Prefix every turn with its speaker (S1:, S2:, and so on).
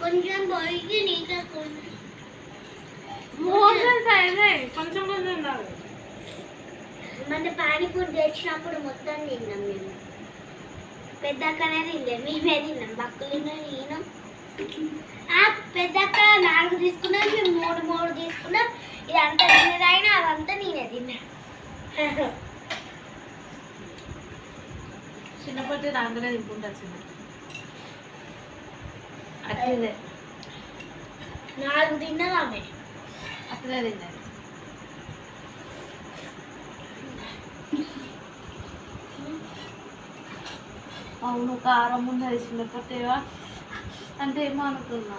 S1: కొంచెం పోయి నీకు
S2: కొంచెం కొంచెం ఉండాలి.
S1: మన పానీపూరి తెచ్చినప్పుడు మొత్తం తిన్నాం మేము. పెద్దక్కనే తినలే, మేమే తిన్నాం. బక్కులు తిన్నాం. పెద్దక్క 4 తీసుకున్నాం, మేము 3 తీసుకున్నాం. ఇదంతా తినేదైనా అదంతా నేనే తిన్నా.
S2: చిన్నప్పటి దాంట్లోనే తింటుంటా చిన్న అట్లే
S1: 4 తిన్నది ఆమె.
S2: అట్లే తిన్నది. అవును కారం ఉన్నది చిన్నప్పటివా అంటే ఏమో అనుకున్నా.